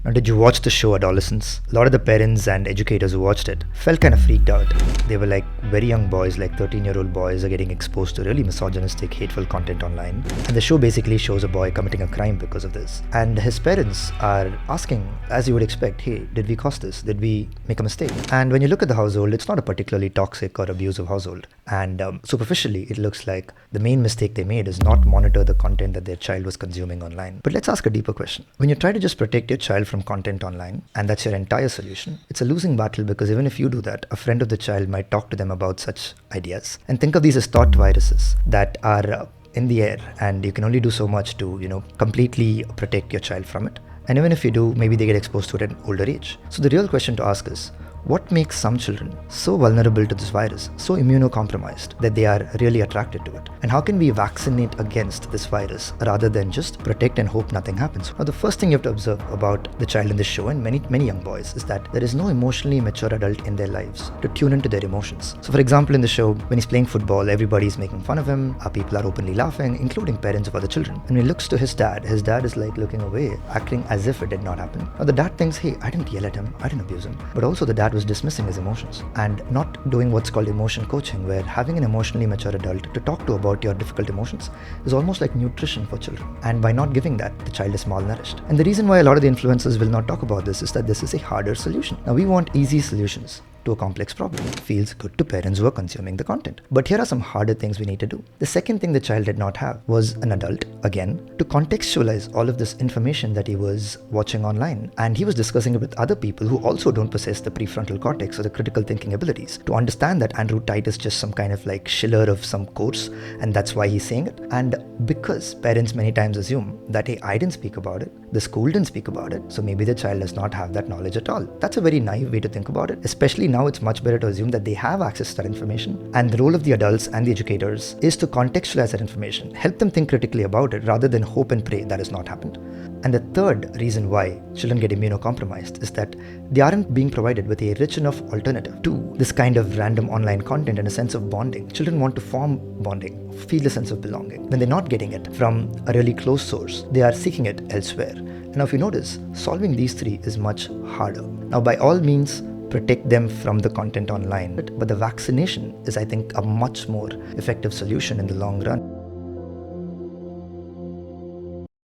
Now, did you watch the show Adolescence? A lot of the parents and educators who watched it felt kind of freaked out. They were like very young boys, like 13-year-old boys are getting exposed to really misogynistic, hateful content online. And the show basically shows a boy committing a crime because of this. And his parents are asking, as you would expect, hey, did we cause this? Did we make a mistake? And when you look at the household, it's not a particularly toxic or abusive household. And superficially, it looks like the main mistake they made is not monitor the content that their child was consuming online. But let's ask a deeper question. When you try to just protect your child from content online, and that's your entire solution, it's a losing battle, because even if you do that, a friend of the child might talk to them about such ideas. And think of these as thought viruses that are in the air, and you can only do so much to, completely protect your child from it. And even if you do, maybe they get exposed to it at an older age. So the real question to ask is, what makes some children so vulnerable to this virus, so immunocompromised that they are really attracted to it? And how can we vaccinate against this virus rather than just protect and hope nothing happens? Now, the first thing you have to observe about the child in this show, and many young boys, is that there is no emotionally mature adult in their lives to tune into their emotions. So for example, in the show, when he's playing football, everybody's making fun of him, people are openly laughing, including parents of other children. And when he looks to his dad is like looking away, acting as if it did not happen. Now the dad thinks, hey, I didn't yell at him, I didn't abuse him. But also the dad was dismissing his emotions and not doing what's called emotion coaching, where having an emotionally mature adult to talk to about your difficult emotions is almost like nutrition for children. And by not giving that, the child is malnourished. And the reason why a lot of the influencers will not talk about this is that this is a harder solution. Now we want easy solutions to a complex problem. It feels good to parents who are consuming the content. But here are some harder things we need to do. The second thing the child did not have was an adult, again, to contextualize all of this information that he was watching online. And he was discussing it with other people who also don't possess the prefrontal cortex or the critical thinking abilities to understand that andrewtate is just some kind of like Schiller of some course, and that's why he's saying it. And because parents many times assume that, hey, I didn't speak about it, the school didn't speak about it, so maybe the child does not have that knowledge at all. That's a very naive way to think about it, especially now it's much better to assume that they have access to that information. And the role of the adults and the educators is to contextualize that information, help them think critically about it rather than hope and pray that has not happened. And the third reason why children get immunocompromised is that they aren't being provided with a rich enough alternative to this kind of random online content and a sense of bonding. Children want to form bonding, feel a sense of belonging. When they're not getting it from a really close source, they are seeking it elsewhere. And now if you notice, solving these three is much harder. Now by all means, protect them from the content online. But the vaccination is, I think, a much more effective solution in the long run.